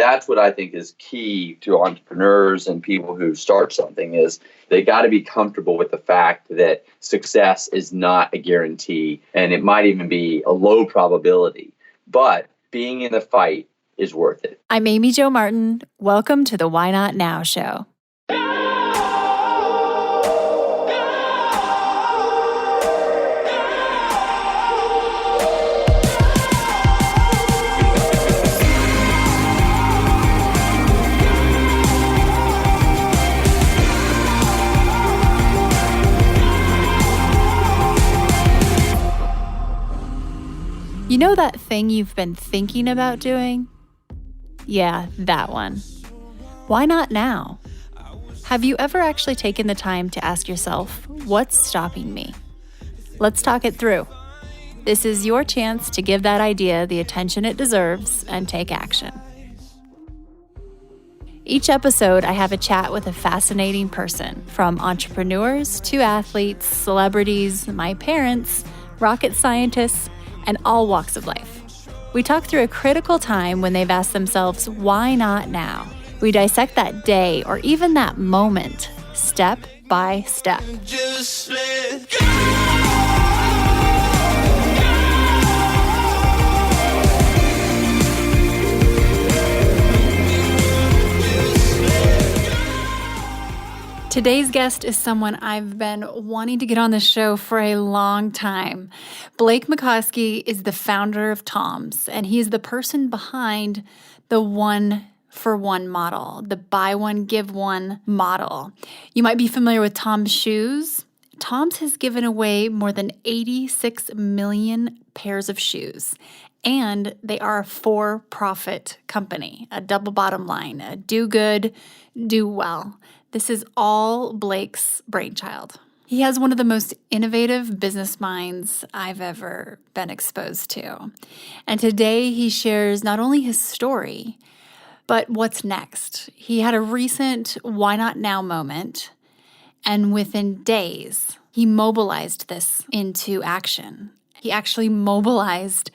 that's what I think is key to entrepreneurs and people who start something is they got to be comfortable with the fact that success is not a guarantee, and it might even be a low probability. But being in the fight is worth it. I'm Amy Jo Martin. Welcome to the Why Not Now show. You know that thing you've been thinking about doing? Yeah, that one. Why not now? Have you ever actually taken the time to ask yourself, what's stopping me? Let's talk it through. This is your chance to give that idea the attention it deserves and take action. Each episode, I have a chat with a fascinating person, from entrepreneurs to athletes, celebrities, my parents, rocket scientists, and all walks of life. We talk through a critical time when they've asked themselves, why not now? We dissect that day or even that moment, step by step. Just let go. Today's guest is someone I've been wanting to get on the show for a long time. Blake Mycoskie is the founder of Tom's, and he is the person behind the 1-for-1 model, the buy one, give one model. You might be familiar with Tom's shoes. Tom's has given away more than 86 million pairs of shoes, and they are a for-profit company, a double bottom line, a do good, do well. This is all Blake's brainchild. He has one of the most innovative business minds I've ever been exposed to. And today he shares not only his story, but what's next. He had a recent why not now moment, and within days, he mobilized this into action. He actually mobilized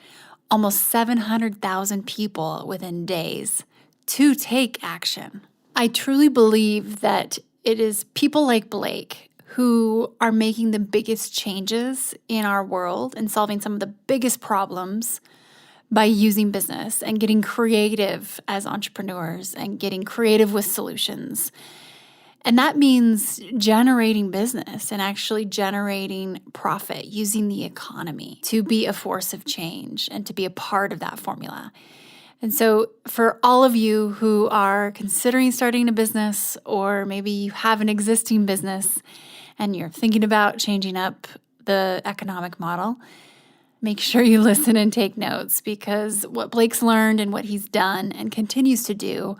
almost 700,000 people within days to take action. I truly believe that it is people like Blake who are making the biggest changes in our world and solving some of the biggest problems by using business and getting creative as entrepreneurs and getting creative with solutions. And that means generating business and actually generating profit, using the economy to be a force of change and to be a part of that formula. And so for all of you who are considering starting a business, or maybe you have an existing business and you're thinking about changing up the economic model, make sure you listen and take notes, because what Blake's learned and what he's done and continues to do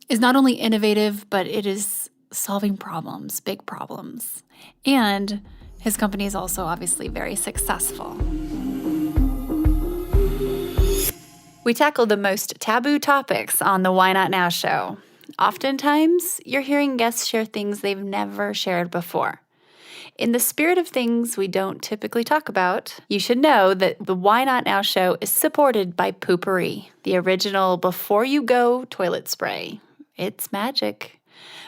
is not only innovative, but it is solving problems, big problems. And his company is also obviously very successful. We tackle the most taboo topics on the Why Not Now show. Oftentimes, you're hearing guests share things they've never shared before. In the spirit of things we don't typically talk about, you should know that the Why Not Now show is supported by Poo-Pourri, the original before-you-go toilet spray. It's magic.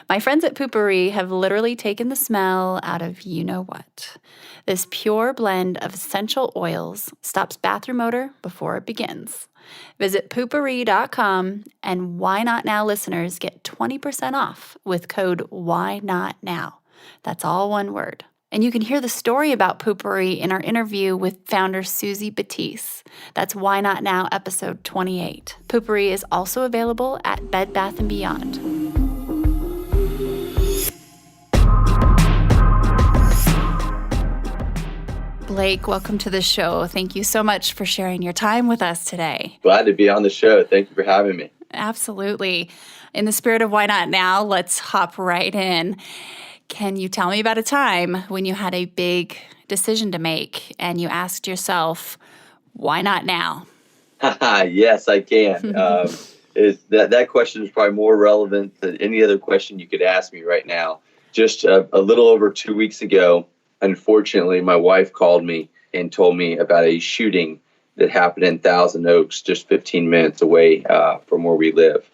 My friends at Poo-Pourri have literally taken the smell out of you-know-what. This pure blend of essential oils stops bathroom odor before it begins. Visit poopourri.com, and Why Not Now listeners get 20% off with code WHYNOTNOW. That's all one word. And you can hear the story about Poo-Pourri in our interview with founder Susie Batiste. That's Why Not Now episode 28. Poo-Pourri is also available at Bed Bath & Beyond. Blake, welcome to the show. Thank you so much for sharing your time with us today. Glad to be on the show. Thank you for having me. Absolutely. In the spirit of Why Not Now, let's hop right in. Can you tell me about a time when you had a big decision to make and you asked yourself, why not now? Yes, I can. That question is probably more relevant than any other question you could ask me right now. Just a little over 2 weeks ago, unfortunately, my wife called me and told me about a shooting that happened in Thousand Oaks, just 15 minutes away from where we live.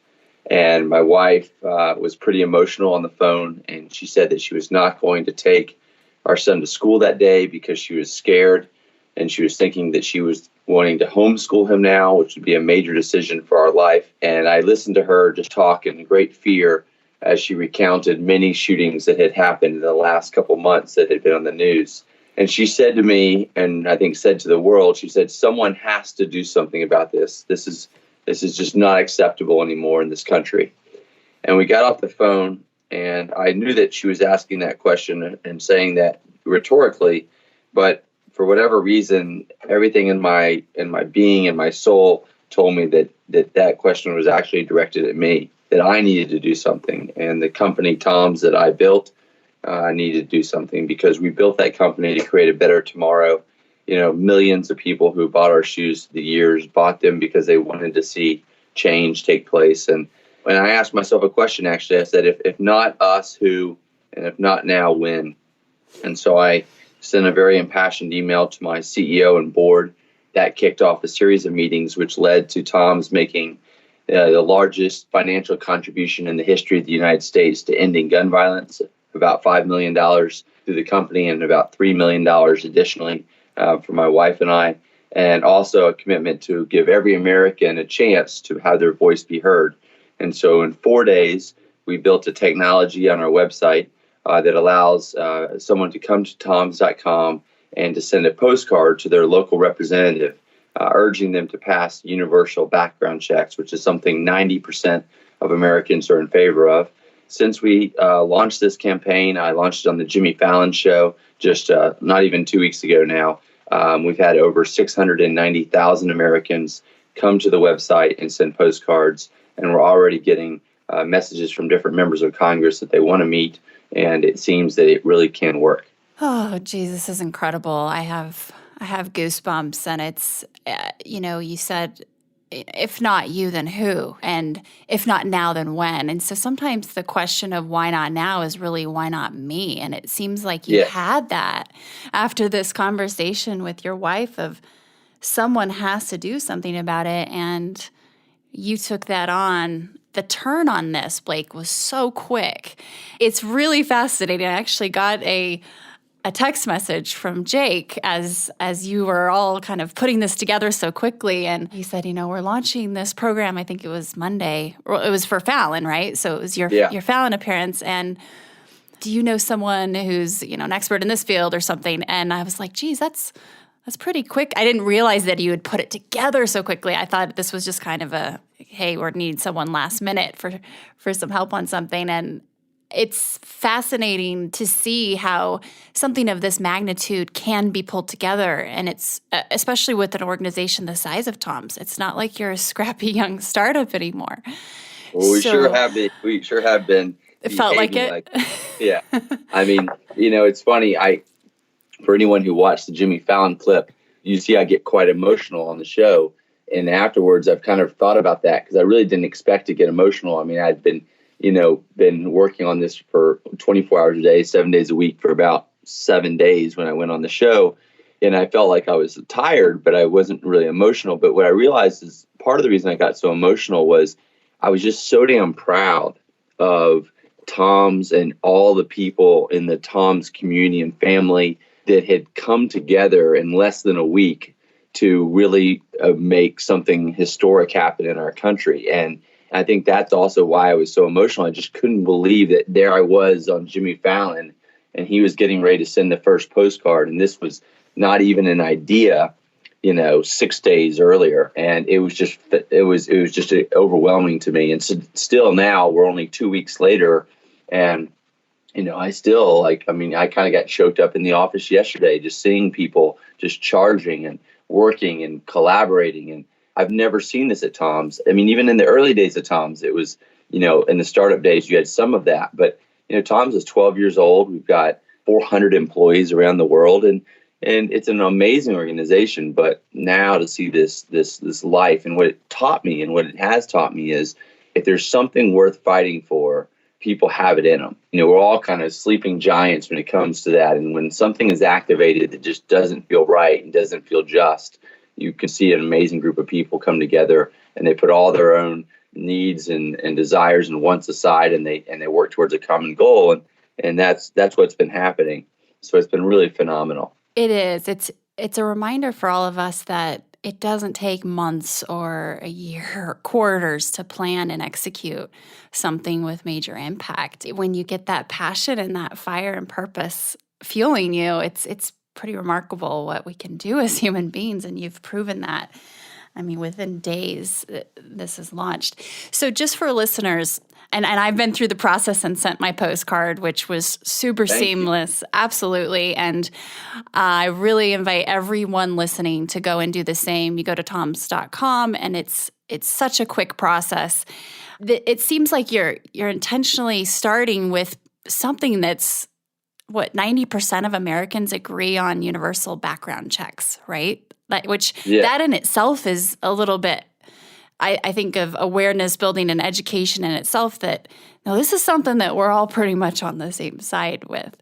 And my wife was pretty emotional on the phone, and she said that she was not going to take our son to school that day because she was scared, and she was thinking that she was wanting to homeschool him now, which would be a major decision for our life. And I listened to her just talk in great fear as she recounted many shootings that had happened in the last couple months that had been on the news. And she said to me, and I think said to the world, she said, someone has to do something about this. This is just not acceptable anymore in this country. And we got off the phone, and I knew that she was asking that question and saying that rhetorically, but for whatever reason, everything in my being and my soul told me that question was actually directed at me, that I needed to do something. And the company, Tom's, that I built, needed to do something, because we built that company to create a better tomorrow. Millions of people who bought our shoes through the years bought them because they wanted to see change take place. And when I asked myself a question, actually, I said, if not us, who? And if not now, when? And so I sent a very impassioned email to my CEO and board. That kicked off a series of meetings, which led to Tom's making the largest financial contribution in the history of the United States to ending gun violence, about $5 million through the company and about $3 million additionally for my wife and I, and also a commitment to give every American a chance to have their voice be heard. And so in 4 days, we built a technology on our website that allows someone to come to toms.com and to send a postcard to their local representative, urging them to pass universal background checks, which is something 90% of Americans are in favor of. Since we launched this campaign, I launched it on the Jimmy Fallon show just not even 2 weeks ago now. We've had over 690,000 Americans come to the website and send postcards, and we're already getting messages from different members of Congress that they want to meet, and it seems that it really can work. Oh, geez, this is incredible. I have goosebumps, and it's, you said, if not you, then who? And if not now, then when? And so sometimes the question of why not now is really, why not me? And it seems like you had that after this conversation with your wife of someone has to do something about it. And you took that on. The turn on this, Blake, was so quick. It's really fascinating. I actually got a text message from Jake as you were all kind of putting this together so quickly. And he said, we're launching this program. I think it was Monday. Or it was for Fallon, right? So it was your Fallon appearance. And do you know someone who's, an expert in this field or something? And I was like, geez, that's pretty quick. I didn't realize that you had put it together so quickly. I thought this was just kind of hey, we need someone last minute for some help on something. And it's fascinating to see how something of this magnitude can be pulled together. And it's especially with an organization the size of Tom's. It's not like you're a scrappy young startup anymore. Well, we sure have been. We sure have been. It felt like it. Yeah. I mean, it's funny. For anyone who watched the Jimmy Fallon clip, you see I get quite emotional on the show. And afterwards, I've kind of thought about that because I really didn't expect to get emotional. I mean, I'd been working on this for 24 hours a day, 7 days a week for about 7 days when I went on the show. And I felt like I was tired, but I wasn't really emotional. But what I realized is part of the reason I got so emotional was I was just so damn proud of Tom's and all the people in the Tom's community and family that had come together in less than a week to really make something historic happen in our country. And I think that's also why I was so emotional. I just couldn't believe that there I was on Jimmy Fallon, and he was getting ready to send the first postcard. And this was not even an idea, 6 days earlier. And it was just overwhelming to me. And so still now we're only 2 weeks later, and I still I kind of got choked up in the office yesterday, just seeing people just charging and working and collaborating. And I've never seen this at Tom's. I mean, even in the early days of Tom's, it was, in the startup days, you had some of that. But, Tom's is 12 years old. We've got 400 employees around the world, and it's an amazing organization. But now to see this life, and what it taught me and what it has taught me is, if there's something worth fighting for, people have it in them. We're all kind of sleeping giants when it comes to that. And when something is activated that just doesn't feel right and doesn't feel just, you can see an amazing group of people come together, and they put all their own needs and desires and wants aside, and they work towards a common goal, and that's what's been happening. So it's been really phenomenal. It is. It's a reminder for all of us that it doesn't take months or a year or quarters to plan and execute something with major impact. When you get that passion and that fire and purpose fueling you, it's pretty remarkable what we can do as human beings, and you've proven that. I mean, within days, this is launched. So just for listeners, and I've been through the process and sent my postcard, which was super seamless. Absolutely. And I really invite everyone listening to go and do the same. You go to toms.com, and it's such a quick process. It seems like you're intentionally starting with something that's what 90% of Americans agree on: universal background checks, right? That in itself is a little bit, I think, of awareness building and education in itself, that no, this is something that we're all pretty much on the same side with.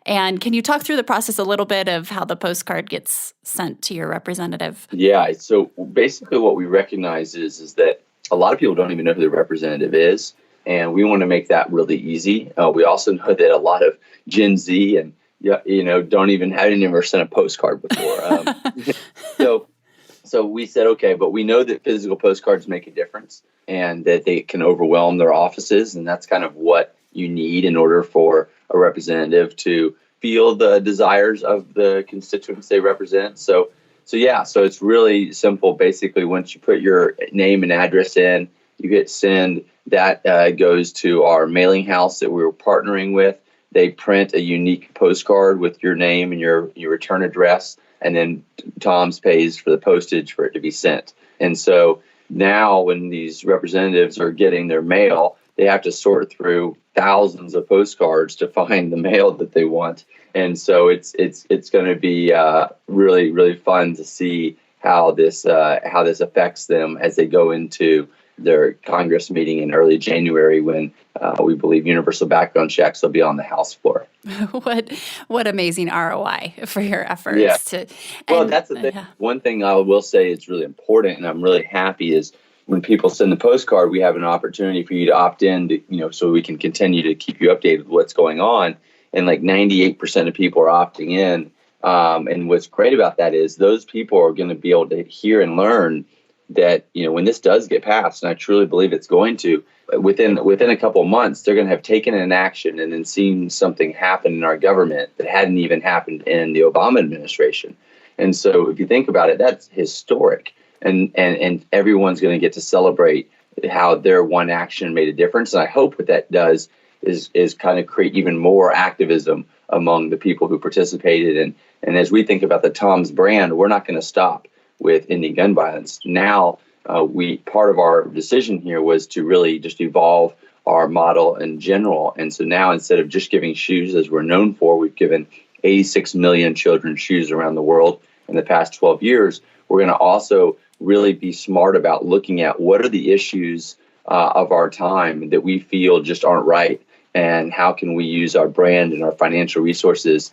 And can you talk through the process a little bit of how the postcard gets sent to your representative? Yeah. So basically what we recognize is that a lot of people don't even know who their representative is. And we want to make that really easy. We also know that a lot of Gen Z and hadn't ever sent a postcard before. So we said, okay, but we know that physical postcards make a difference and that they can overwhelm their offices. And that's kind of what you need in order for a representative to feel the desires of the constituents they represent. So it's really simple. Basically, once you put your name and address in, you hit send. That goes to our mailing house that we were partnering with. They print a unique postcard with your name and your return address, and then Tom's pays for the postage for it to be sent. And so now when these representatives are getting their mail, they have to sort through thousands of postcards to find the mail that they want. And so it's going to be really, really fun to see how this affects them as they go into their Congress meeting in early January, when we believe universal background checks will be on the House floor. What amazing ROI for your efforts. Yeah. That's the thing. Yeah. One thing I will say is really important, and I'm really happy, is when people send the postcard, we have an opportunity for you to opt in to, so we can continue to keep you updated with what's going on. And like 98% of people are opting in. And what's great about that is those people are going to be able to hear and learn that, when this does get passed, and I truly believe it's going to, within a couple of months, they're going to have taken an action and then seen something happen in our government that hadn't even happened in the Obama administration. And so if you think about it, that's historic. And everyone's going to get to celebrate how their one action made a difference. And I hope what that does is kind of create even more activism among the people who participated. And as we think about the Tom's brand, we're not going to stop with ending gun violence. Now, part of our decision here was to really just evolve our model in general. And so now, instead of just giving shoes as we're known for, we've given 86 million children shoes around the world in the past 12 years. We're going to also really be smart about looking at what are the issues of our time that we feel just aren't right, and how can we use our brand and our financial resources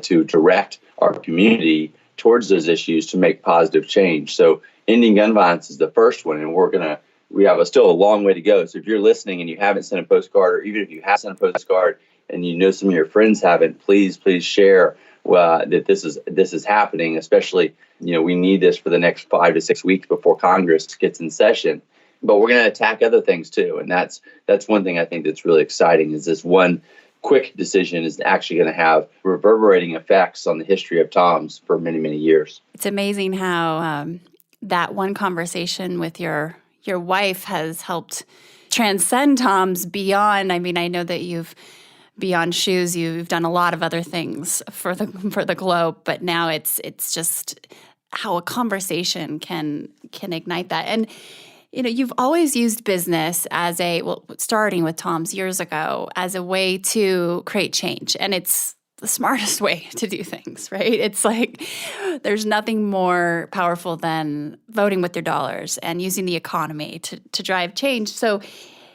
to direct our community towards those issues to make positive change. So ending gun violence is the first one, and we have still a long way to go. So if you're listening and you haven't sent a postcard, or even if you have sent a postcard and you know some of your friends haven't, please share that this is happening. Especially, we need this for the next 5 to 6 weeks before Congress gets in session. But we're going to attack other things too, and that's one thing I think that's really exciting. Is this one quick decision is actually going to have reverberating effects on the history of Tom's for many, many years. It's amazing how that one conversation with your wife has helped transcend Tom's beyond. I mean, I know that beyond shoes, you've done a lot of other things for the globe, but now it's just how a conversation can ignite that. And you've always used business as starting with Tom's years ago, as a way to create change. And it's the smartest way to do things, right? It's like there's nothing more powerful than voting with your dollars and using the economy to drive change. So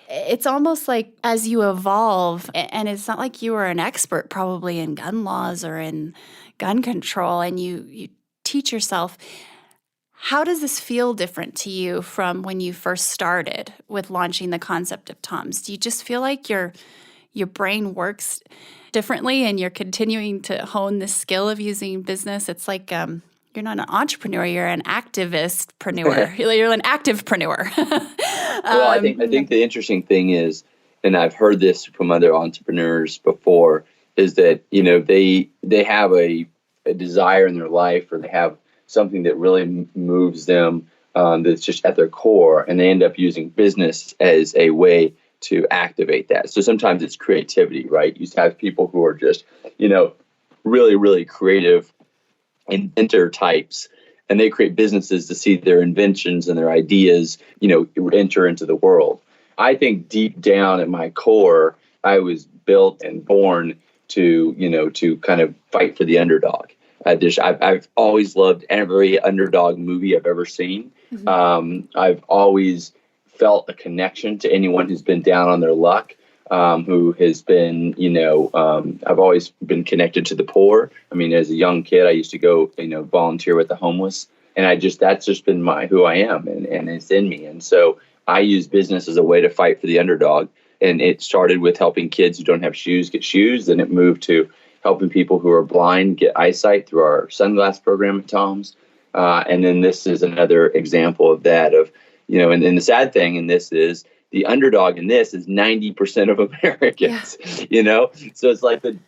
it's almost like as you evolve, and it's not like you were an expert probably in gun laws or in gun control, and you teach yourself. How does this feel different to you from when you first started with launching the concept of Toms? Do you just feel like your brain works differently and you're continuing to hone the skill of using business? It's like you're not an entrepreneur, you're an activistpreneur. You're an activepreneur. Well, I think the interesting thing is, and I've heard this from other entrepreneurs before, is that, they have a desire in their life, or they have something that really moves them, that's just at their core, and they end up using business as a way to activate that. So sometimes it's creativity, right? You have people who are just, really, really creative inventor types, and they create businesses to see their inventions and their ideas, enter into the world. I think deep down at my core, I was built and born to kind of fight for the underdog. I've always loved every underdog movie I've ever seen. I've always felt a connection to anyone who's been down on their luck, who has been, I've always been connected to the poor. I mean, as a young kid, I used to go, volunteer with the homeless, and that's just been who I am, and it's in me. And so I use business as a way to fight for the underdog. And it started with helping kids who don't have shoes get shoes. Then it moved to helping people who are blind get eyesight through our sunglass program at Tom's. And then this is another example of that, and the sad thing in this is the underdog in this is 90% of Americans, So it's like the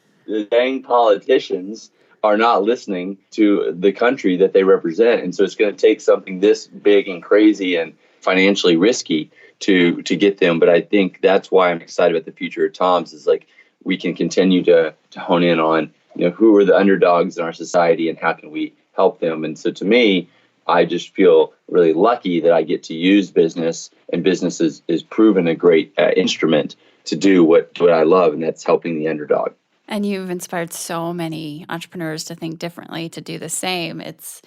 dang politicians are not listening to the country that they represent. And so it's going to take something this big and crazy and financially risky to get them. But I think that's why I'm excited about the future of Tom's, is like we can continue to hone in on, who are the underdogs in our society and how can we help them. And so to me, I just feel really lucky that I get to use business, and business is proven a great instrument to do what I love, and that's helping the underdog. And you've inspired so many entrepreneurs to think differently, to do the same. It's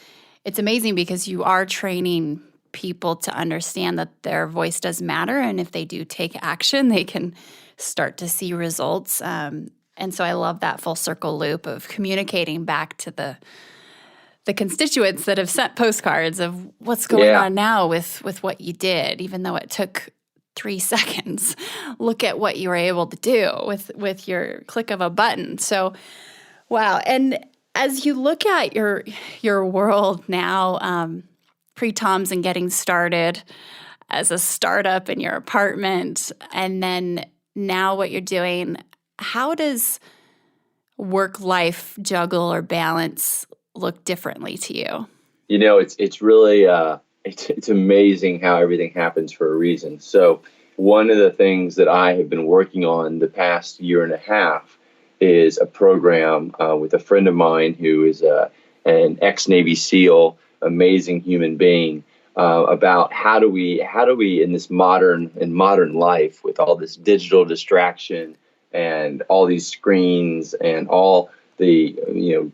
amazing because you are training people to understand that their voice does matter, and if they do take action, they can start to see results. And so I love that full circle loop of communicating back to the constituents that have sent postcards of what's going on now with what you did, even though it took 3 seconds. Look at what you were able to do with your click of a button. So, wow. And as you look at your world now, pre-Tom's and getting started as a startup in your apartment, and then now what you're doing, how does work-life juggle or balance look differently to you? It's really it's amazing how everything happens for a reason. So one of the things that I have been working on the past year and a half is a program with a friend of mine who is an ex-Navy SEAL, amazing human being, about how do we in this modern life, with all this digital distraction and all these screens and all the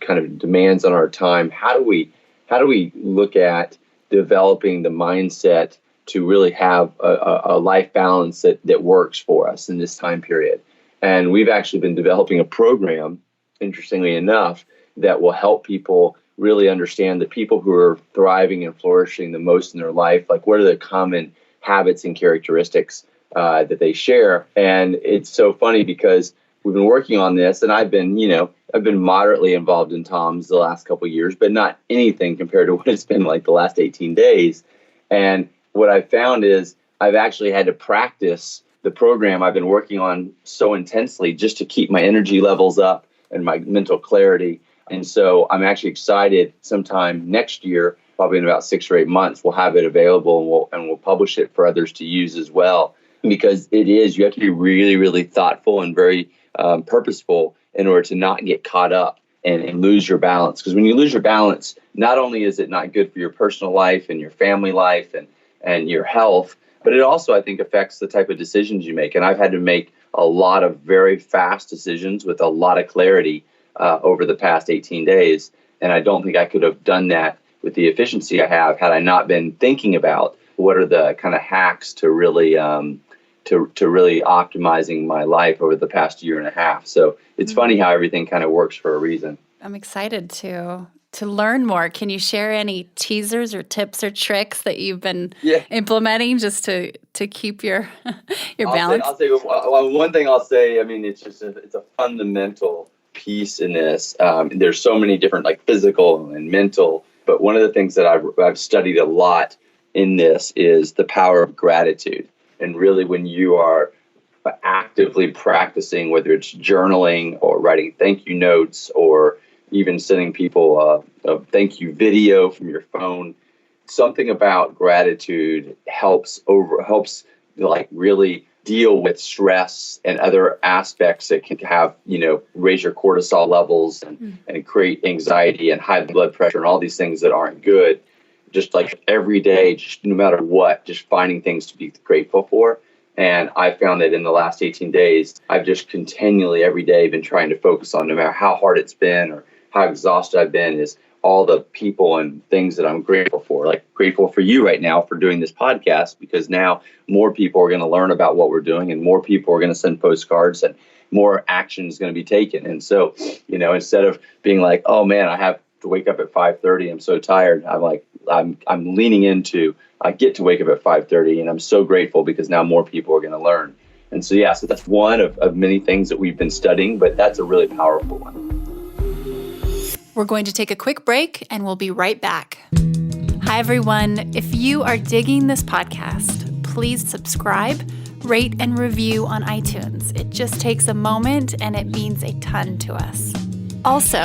kind of demands on our time, how do we look at developing the mindset to really have a life balance that works for us in this time period? And we've actually been developing a program, interestingly enough, that will help people really understand the people who are thriving and flourishing the most in their life, like what are the common habits and characteristics that they share. And it's so funny because we've been working on this, and I've been moderately involved in Tom's the last couple of years, but not anything compared to what it's been like the last 18 days. And what I've found is I've actually had to practice the program I've been working on so intensely just to keep my energy levels up and my mental clarity. And so I'm actually excited sometime next year, probably in about 6 or 8 months, we'll have it available, and we'll publish it for others to use as well. Because you have to be really, really thoughtful and very purposeful in order to not get caught up and lose your balance. Because when you lose your balance, not only is it not good for your personal life and your family life and your health, but it also, I think, affects the type of decisions you make. And I've had to make a lot of very fast decisions with a lot of clarity over the past 18 days. And I don't think I could have done that with the efficiency I have had I not been thinking about what are the kind of hacks to really really optimizing my life over the past year and a half. So it's funny how everything kind of works for a reason. I'm excited to to learn more. Can you share any teasers or tips or tricks that you've been implementing just to keep your balance? I'll say one thing I'll say. I mean, it's a fundamental piece in this. There's so many different like physical and mental, but one of the things that I've studied a lot in this is the power of gratitude. And really, when you are actively practicing, whether it's journaling or writing thank you notes or even sending people a thank you video from your phone, something about gratitude helps like really deal with stress and other aspects that can have, raise your cortisol levels and create anxiety and high blood pressure and all these things that aren't good. Just like every day, just no matter what, just finding things to be grateful for. And I found that in the last 18 days, I've just continually every day been trying to focus on, no matter how hard it's been or how exhausted I've been, is all the people and things that I'm grateful for. Like grateful for you right now for doing this podcast, because now more people are going to learn about what we're doing and more people are going to send postcards and more action is going to be taken. And so, instead of being like, oh man, I have to wake up at 5:30, I'm so tired. I'm like, I'm leaning into, I get to wake up at 5:30 and I'm so grateful because now more people are going to learn. And so, so that's one of many things that we've been studying, but that's a really powerful one. We're going to take a quick break and we'll be right back. Hi, everyone. If you are digging this podcast, please subscribe, rate, and review on iTunes. It just takes a moment and it means a ton to us. Also,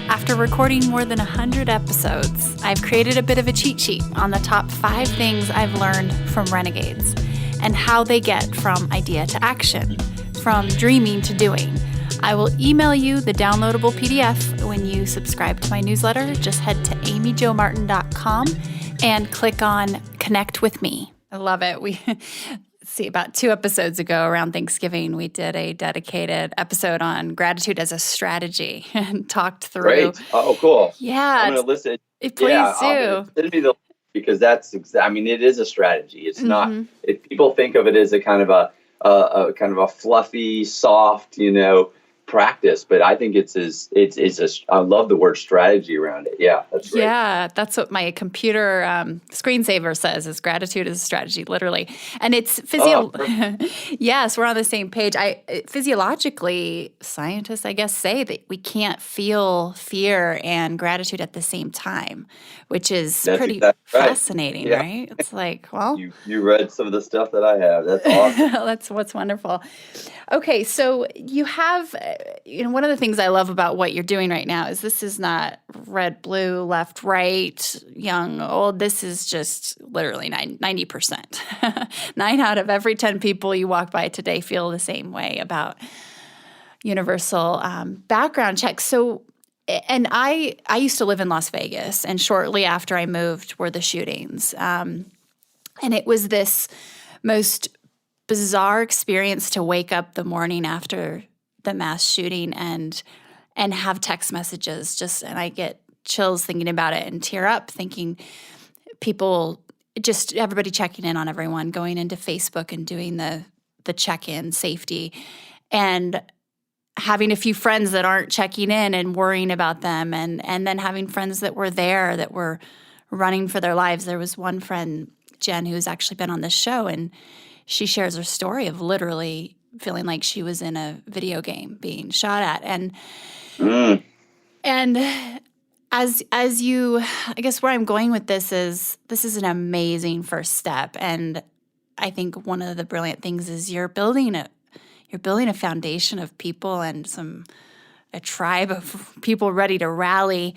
after recording more than 100 episodes, I've created a bit of a cheat sheet on the top 5 things I've learned from renegades and how they get from idea to action, from dreaming to doing. I will email you the downloadable PDF when you subscribe to my newsletter. Just head to amyjomartin.com and click on Connect with Me. I love it. See, about 2 episodes ago around Thanksgiving, we did a dedicated episode on gratitude as a strategy and talked through. Great. Oh, cool. Yeah. I'm going to listen. Please do. Send me the, because it is a strategy. It's not, if people think of it as a kind of a fluffy, soft, practice, but I think I love the word strategy around it. Yeah, that's right. Yeah, that's what my computer screensaver says, is gratitude is a strategy, literally. And it's yes, we're on the same page. Physiologically, scientists, I guess, say that we can't feel fear and gratitude at the same time, which is pretty fascinating, right? It's like, well, you read some of the stuff that I have. That's awesome. That's what's wonderful. Okay, so you have, one of the things I love about what you're doing right now is this is not red, blue, left, right, young, old. This is just literally 90%. 9 out of every 10 people you walk by today feel the same way about universal background checks. So, and I used to live in Las Vegas, and shortly after I moved were the shootings. And it was this most bizarre experience to wake up the morning after the mass shooting and have text messages and I get chills thinking about it and tear up thinking everybody checking in on everyone, going into Facebook and doing the check-in safety, and having a few friends that aren't checking in and worrying about them, and then having friends that were there that were running for their lives. There was one friend, Jen, who's actually been on this show, and she shares her story of literally feeling like she was in a video game being shot at. And as you, I guess where I'm going with this is an amazing first step. And I think one of the brilliant things is you're building a foundation of people and a tribe of people ready to rally.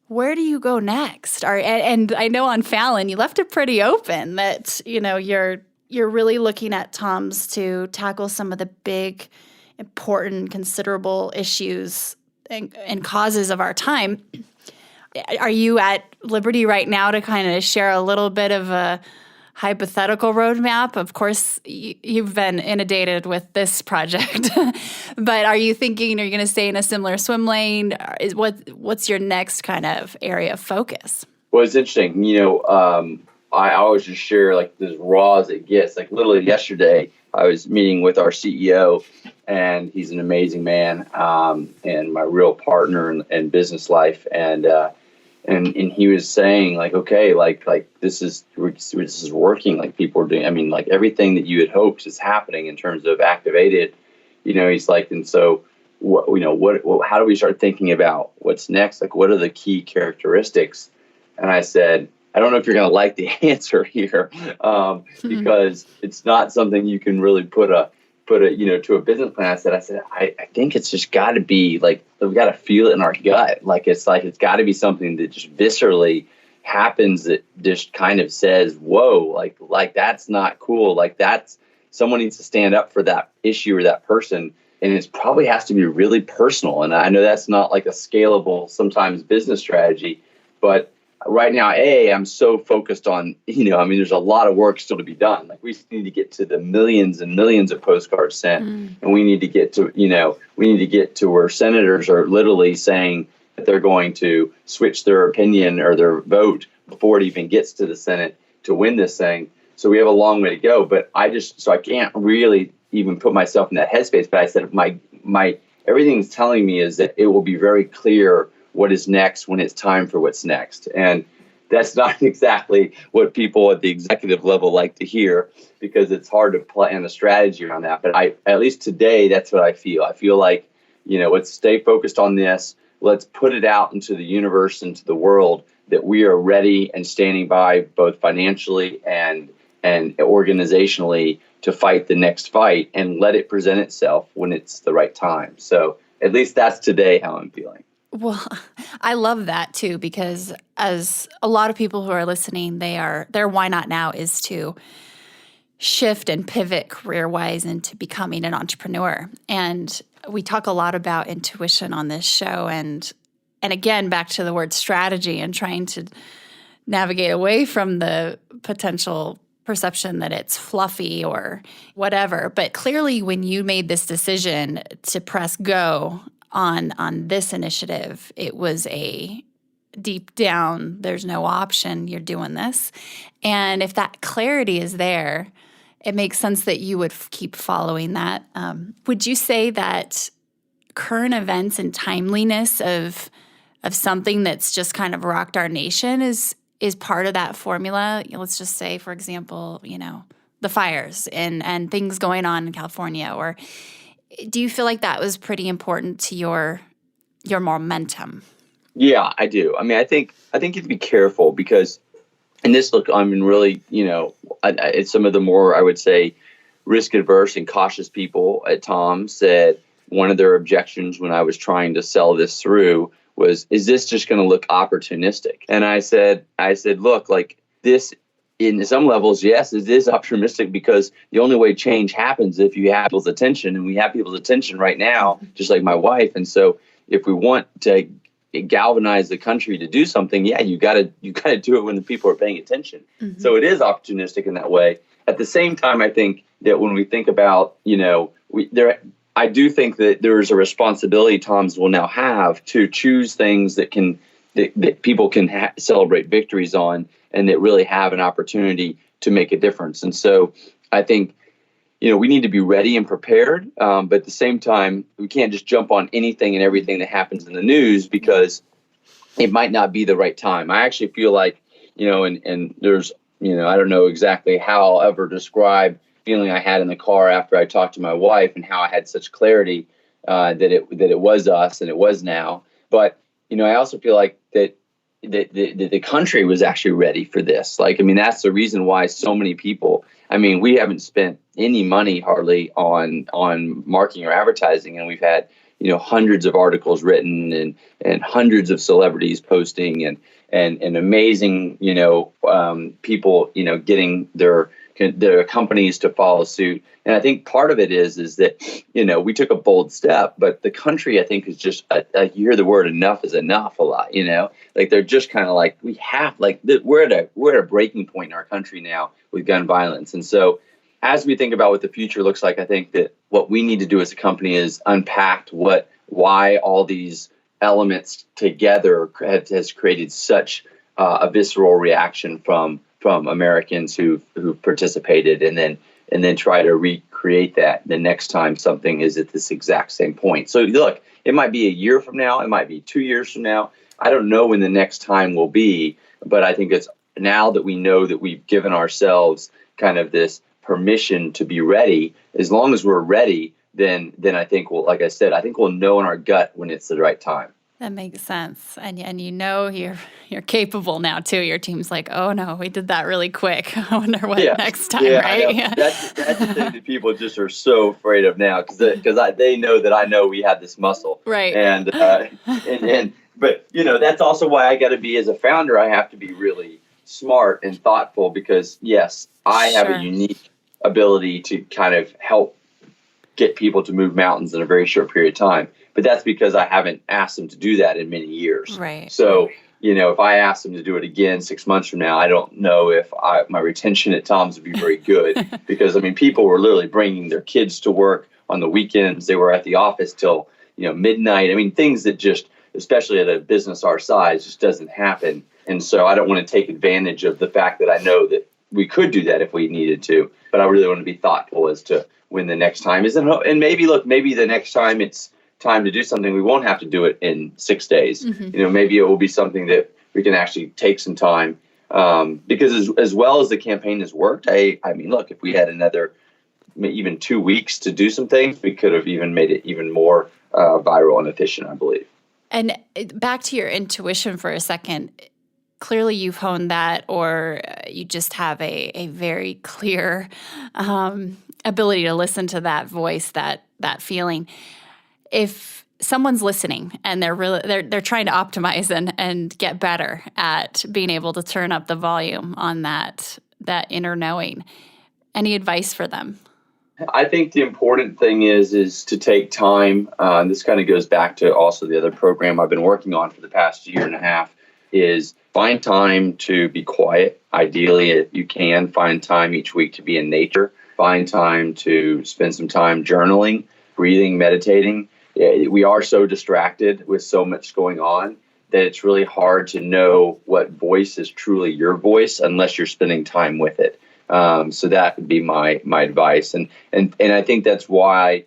Where do you go next? And I know on Fallon, you left it pretty open that, you're really looking at TOMS to tackle some of the big, important, considerable issues and causes of our time. Are you at liberty right now to kind of share a little bit of a hypothetical roadmap? Of course, you've been inundated with this project, but are you thinking, are you going to stay in a similar swim lane? What's your next kind of area of focus? Well, it's interesting. I always just share like as raw as it gets. Like literally yesterday, I was meeting with our CEO, and he's an amazing man, and my real partner in business life. And he was saying, like, okay, like this is working. Like, people are doing, I mean, like, everything that you had hoped is happening in terms of activated. He's like, and so how do we start thinking about what's next? Like, what are the key characteristics? And I said, I don't know if you're going to like the answer here, because it's not something you can really put a to a business plan. I said, I think it's just got to be like, we've got to feel it in our gut. It's got to be something that just viscerally happens, that just kind of says, whoa, like that's not cool. Like, that's, someone needs to stand up for that issue or that person. And it probably has to be really personal. And I know that's not like a scalable, sometimes, business strategy, but right now, I'm so focused on, there's a lot of work still to be done. Like, we need to get to the millions and millions of postcards sent. And we need to get to where senators are literally saying that they're going to switch their opinion or their vote before it even gets to the Senate to win this thing. So we have a long way to go, but I can't really even put myself in that headspace. But I said, my everything's telling me is that it will be very clear what is next when it's time for what's next. And that's not exactly what people at the executive level like to hear, because it's hard to plan a strategy around that. But at least today, that's what I feel. I feel like, let's stay focused on this. Let's put it out into the universe, into the world, that we are ready and standing by, both financially and organizationally, to fight the next fight, and let it present itself when it's the right time. So at least that's today how I'm feeling. Well, I love that too, because as a lot of people who are listening, their why not now is to shift and pivot career-wise into becoming an entrepreneur. And we talk a lot about intuition on this show, and again, back to the word strategy and trying to navigate away from the potential perception that it's fluffy or whatever. But clearly, when you made this decision to press go on this initiative, it was a deep down, there's no option, you're doing this. And if that clarity is there, it makes sense that you would keep following that. Would you say that current events and timeliness of something that's just kind of rocked our nation is part of that formula? Let's just say, for example, the fires and things going on in California, or do you feel like that was pretty important to your momentum? Yeah, I do. I mean, I think you have to be careful, because, and this, look, I mean, really, it's some of the more, I would say, risk adverse and cautious people at Tom said one of their objections when I was trying to sell this through was, is this just going to look opportunistic? And I said, look, like, this, in some levels, yes, it is opportunistic, because the only way change happens if you have people's attention, and we have people's attention right now, just like my wife. And so if we want to galvanize the country to do something, you got to do it when the people are paying attention. Mm-hmm. So it is opportunistic in that way. At the same time, I think that when we think about, I do think that there is a responsibility Toms will now have to choose things that people can celebrate victories on, and that really have an opportunity to make a difference. And so I think, we need to be ready and prepared. But at the same time, we can't just jump on anything and everything that happens in the news, because it might not be the right time. I actually feel like, and there's, I don't know exactly how I'll ever describe feeling I had in the car after I talked to my wife, and how I had such clarity that it was us and it was now. But, I also feel like that the country was actually ready for this. Like, I mean, that's the reason why so many people, we haven't spent any money hardly on marketing or advertising. And we've had, hundreds of articles written and hundreds of celebrities posting and amazing, people, getting their companies to follow suit. And I think part of it is that, we took a bold step, but the country, I think, is just, you hear the word enough is enough a lot, like they're just kind of like, we're at a breaking point in our country now with gun violence. And so as we think about what the future looks like, I think that what we need to do as a company is unpack why all these elements together has created such a visceral reaction from Americans who participated, and then and then try to recreate that the next time something is at this exact same point. So look, it might be a year from now, it might be 2 years from now. I don't know when the next time will be, but I think it's now that we know that we've given ourselves kind of this permission to be ready. As long as we're ready, then I think like I said, I think we'll know in our gut when it's the right time. That makes sense. And you're capable now too. Your team's like, oh no, we did that really quick. I wonder what next time, right? Yeah. That's the thing that people just are so afraid of now because they know that I know we have this muscle. Right. And but that's also why I got to be, as a founder, I have to be really smart and thoughtful because yes, I have a unique ability to kind of help get people to move mountains in a very short period of time. But that's because I haven't asked them to do that in many years. Right. So, if I ask them to do it again 6 months from now, I don't know if my retention at Tom's would be very good because, people were literally bringing their kids to work on the weekends. They were at the office till, midnight. Things that just, especially at a business our size, just doesn't happen. And so I don't want to take advantage of the fact that I know that we could do that if we needed to. But I really want to be thoughtful as to when the next time is. And maybe the next time it's time to do something, we won't have to do it in 6 days. Mm-hmm. Maybe it will be something that we can actually take some time because as well as the campaign has worked, look, if we had another even 2 weeks to do some things, we could have even made it even more viral and efficient, I believe. And back to your intuition for a second, clearly you've honed that, or you just have a very clear ability to listen to that voice, that feeling. If someone's listening and they're trying to optimize and get better at being able to turn up the volume on that inner knowing, any advice for them? I think the important thing is to take time. This kind of goes back to also the other program I've been working on for the past year and a half, is find time to be quiet. Ideally, if you can, find time each week to be in nature. Find time to spend some time journaling, breathing, meditating. We are so distracted with so much going on that it's really hard to know what voice is truly your voice unless you're spending time with it. So that would be my advice. And I think that's why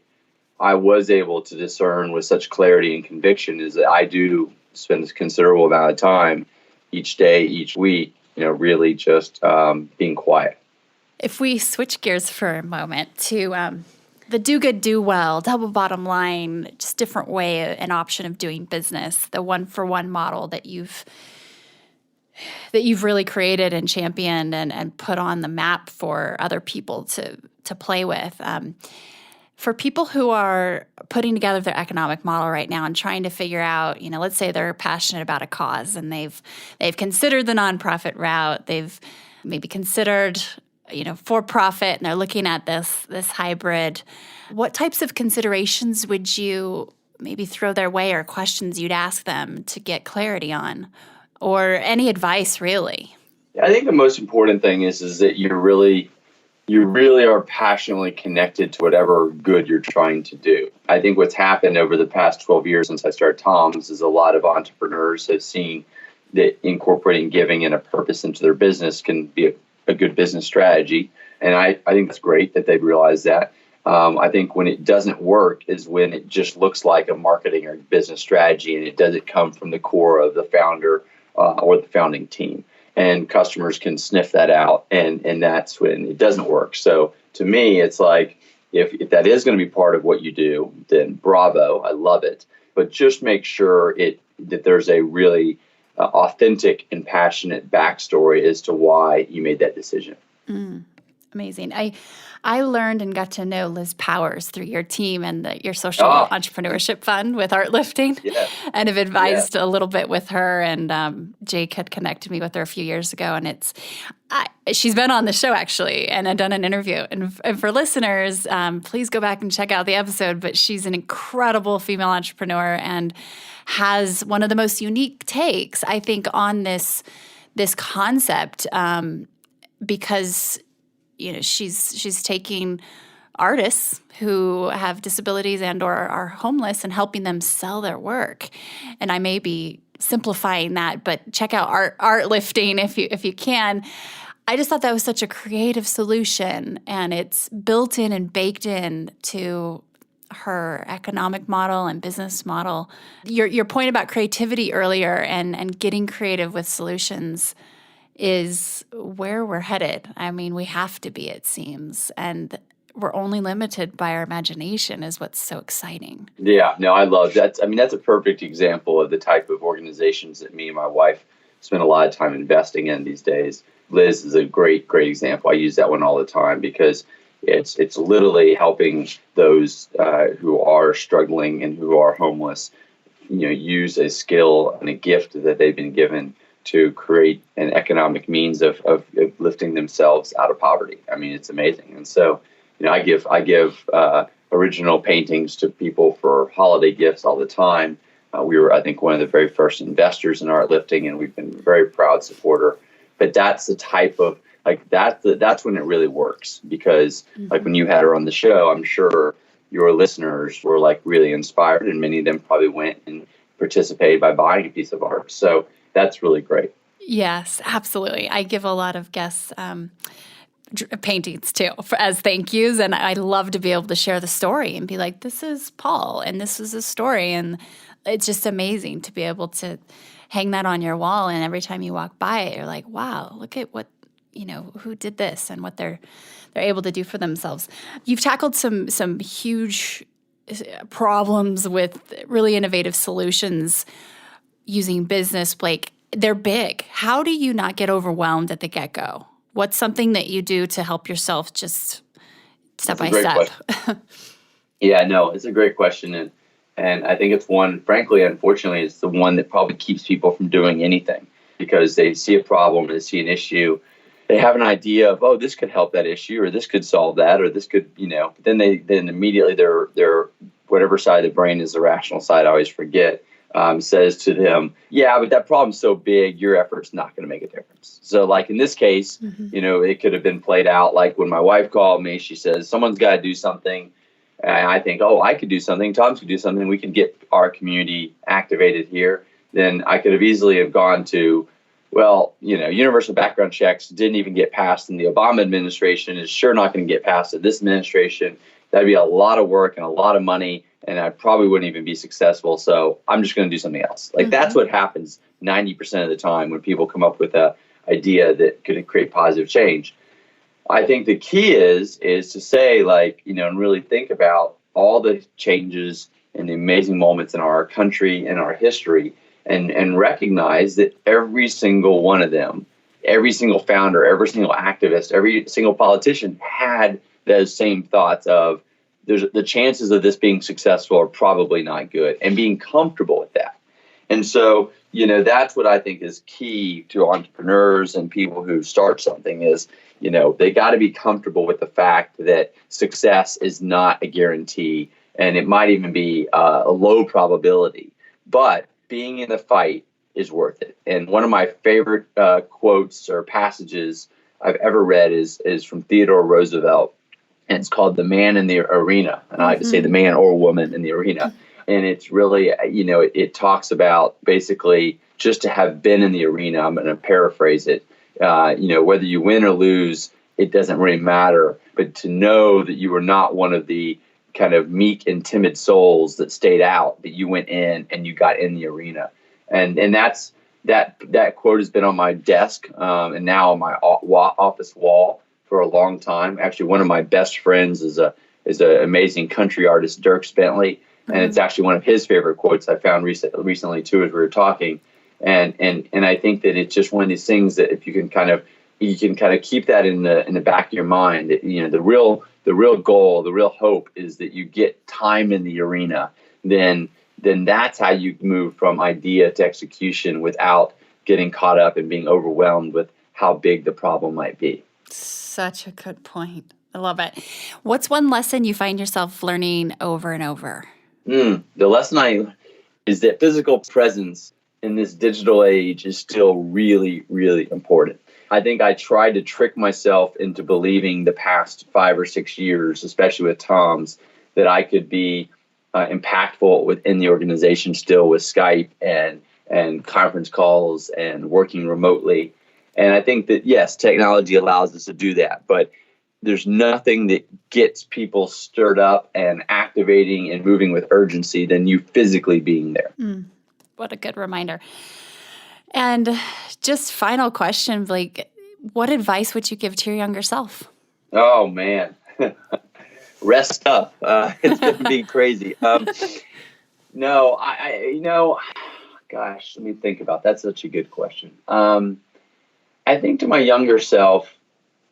I was able to discern with such clarity and conviction is that I do spend a considerable amount of time each day, each week, really just being quiet. If we switch gears for a moment to the do good, do well, double bottom line, just different way, an option of doing business, the one-for-one model that you've really created and championed and put on the map for other people to play with. For people who are putting together their economic model right now and trying to figure out, let's say they're passionate about a cause and they've considered the nonprofit route, they've maybe considered for profit, and they're looking at this hybrid. What types of considerations would you maybe throw their way, or questions you'd ask them to get clarity on, or any advice really? I think the most important thing is that you really are passionately connected to whatever good you're trying to do. I think what's happened over the past 12 years since I started Tom's is a lot of entrepreneurs have seen that incorporating giving and a purpose into their business can be a good business strategy. And I think it's great that they've realized that. I think when it doesn't work is when it just looks like a marketing or business strategy and it doesn't come from the core of the founder or the founding team. And customers can sniff that out, and that's when it doesn't work. So to me, it's like, if that is going to be part of what you do, then bravo, I love it. But just make sure that there's a really authentic and passionate backstory as to why you made that decision. Amazing. I learned and got to know Liz Powers through your team and your social entrepreneurship fund with Art Lifting, and have advised a little bit with her. And Jake had connected me with her a few years ago, and she's been on the show actually, and I've done an interview. And for listeners, please go back and check out the episode. But she's an incredible female entrepreneur and has one of the most unique takes, I think, on this concept, because she's taking artists who have disabilities and or are homeless and helping them sell their work. And I may be simplifying that, but check out Art Lifting if you can. I just thought that was such a creative solution, and it's built in and baked in to her economic model and business model. Your point about creativity earlier and getting creative with solutions is where we're headed. I mean, we have to be, it seems, and we're only limited by our imagination is what's so exciting. Yeah, no, I love that. I mean, that's a perfect example of the type of organizations that me and my wife spend a lot of time investing in these days. Liz is a great example. I use that one all the time because it's literally helping those who are struggling and who are homeless, use a skill and a gift that they've been given to create an economic means of lifting themselves out of poverty. I mean, it's amazing. And so, I give original paintings to people for holiday gifts all the time. We were, I think, one of the very first investors in art lifting, and we've been a very proud supporter. But that's the type of that's when it really works, because like when you had her on the show, I'm sure your listeners were like really inspired, and many of them probably went and participated by buying a piece of art. So that's really great. Yes, absolutely. I give a lot of guests paintings too as thank yous, and I love to be able to share the story and be like, this is Paul and this is a story, and it's just amazing to be able to hang that on your wall, and every time you walk by it, you're like, wow, look at what who did this and what they're able to do for themselves. You've tackled some huge problems with really innovative solutions using business, Blake. They're big. How do you not get overwhelmed at the get-go? What's something that you do to help yourself just step by step? Yeah, no, it's a great question. And I think it's one, frankly, unfortunately, it's the one that probably keeps people from doing anything, because they see a problem, they see an issue, they have an idea of, oh, this could help that issue, or this could solve that, or this could, then immediately their whatever side of the brain is the rational side, I always forget, says to them, yeah, but that problem's so big, your effort's not going to make a difference. So like in this case, it could have been played out like when my wife called me, she says, someone's got to do something. And I think, oh, I could do something, Tom could do something, we could get our community activated here. Then I could have easily have gone to, well, universal background checks didn't even get passed in the Obama administration, is sure not going to get passed in this administration. That'd be a lot of work and a lot of money, and I probably wouldn't even be successful. So I'm just going to do something else. Like that's what happens 90% of the time when people come up with an idea that could create positive change. I think the key is to say, and really think about all the changes and the amazing moments in our country and our history, and recognize that every single one of them, every single founder, every single activist, every single politician had those same thoughts of the chances of this being successful are probably not good, and being comfortable with that. And so, that's what I think is key to entrepreneurs and people who start something is, they got to be comfortable with the fact that success is not a guarantee, and it might even be a low probability, but being in the fight is worth it. And one of my favorite quotes or passages I've ever read is from Theodore Roosevelt, and it's called "The Man in the Arena." And I like to say the man or woman in the arena. And it's really, it talks about basically just to have been in the arena. I'm going to paraphrase it. Whether you win or lose, it doesn't really matter. But to know that you were not one of the kind of meek and timid souls that stayed out, that you went in and you got in the arena. And that quote has been on my desk and now on my office wall for a long time. Actually, one of my best friends is an amazing country artist, Dierks Bentley, and it's actually one of his favorite quotes I found recently too as we were talking. And I think that it's just one of these things that if you can kind of keep that in the back of your mind, that, the real goal, the real hope is that you get time in the arena. Then that's how you move from idea to execution without getting caught up and being overwhelmed with how big the problem might be. Such a good point. I love it. What's one lesson you find yourself learning over and over? The lesson is that physical presence in this digital age is still really, really important. I think I tried to trick myself into believing the past 5 or 6 years, especially with Tom's, that I could be impactful within the organization still with Skype and conference calls and working remotely. And I think that, yes, technology allows us to do that, but there's nothing that gets people stirred up and activating and moving with urgency than you physically being there. What a good reminder. And just final question, Blake, what advice would you give to your younger self? Oh, man. Rest up. It's going to be crazy. No, gosh, let me think about that. That's such a good question. I think to my younger self,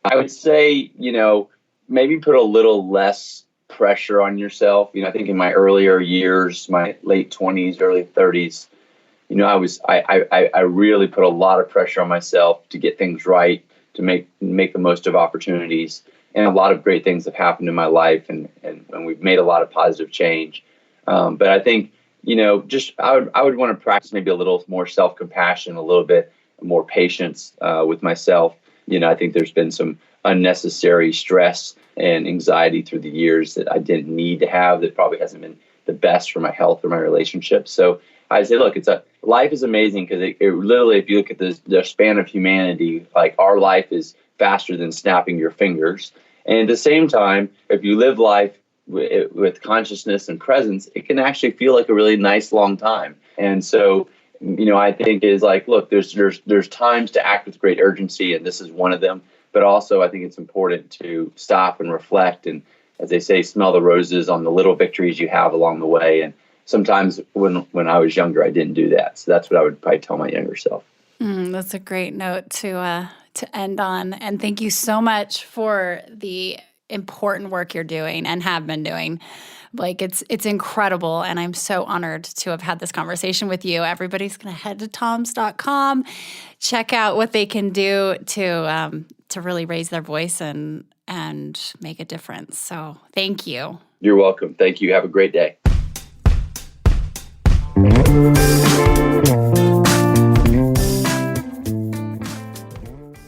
I would say, maybe put a little less pressure on yourself. I think in my earlier years, my late 20s, early 30s, I really put a lot of pressure on myself to get things right, to make the most of opportunities. And a lot of great things have happened in my life, and we've made a lot of positive change. But I think, I would want to practice maybe a little more self-compassion, a little bit more patience with myself. I think there's been some unnecessary stress and anxiety through the years that I didn't need to have, that probably hasn't been the best for my health or my relationships. So I say, look, life is amazing because it literally, if you look at the span of humanity, like our life is faster than snapping your fingers. And at the same time, if you live life with consciousness and presence, it can actually feel like a really nice long time. And so, I think is like, look, there's times to act with great urgency, and this is one of them. But also, I think it's important to stop and reflect, and, as they say, smell the roses on the little victories you have along the way. And sometimes when I was younger, I didn't do that. So that's what I would probably tell my younger self. That's a great note to end on. And thank you so much for the important work you're doing and have been doing. Like, it's incredible, and I'm so honored to have had this conversation with you. Everybody's going to head to toms.com, check out what they can do to really raise their voice and make a difference. So thank you. You're welcome. Thank you. Have a great day.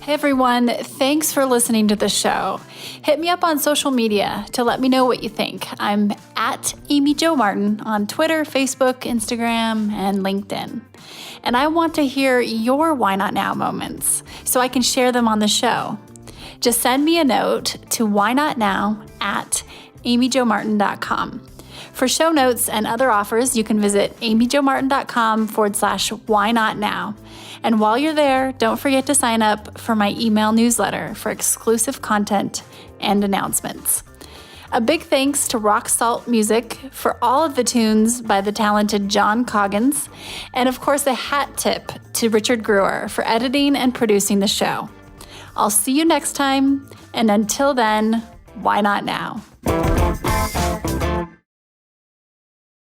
Hey everyone, thanks for listening to the show. Hit me up on social media to let me know what you think. I'm at Amy Jo Martin on Twitter, Facebook, Instagram, and LinkedIn. And I want to hear your Why Not Now moments so I can share them on the show. Just send me a note to whynotnow@amyjomartin.com. For show notes and other offers, you can visit amyjomartin.com/whynotnow. And while you're there, don't forget to sign up for my email newsletter for exclusive content and announcements. A big thanks to Rock Salt Music for all of the tunes by the talented John Coggins. And of course, a hat tip to Richard Brewer for editing and producing the show. I'll see you next time. And until then, why not now?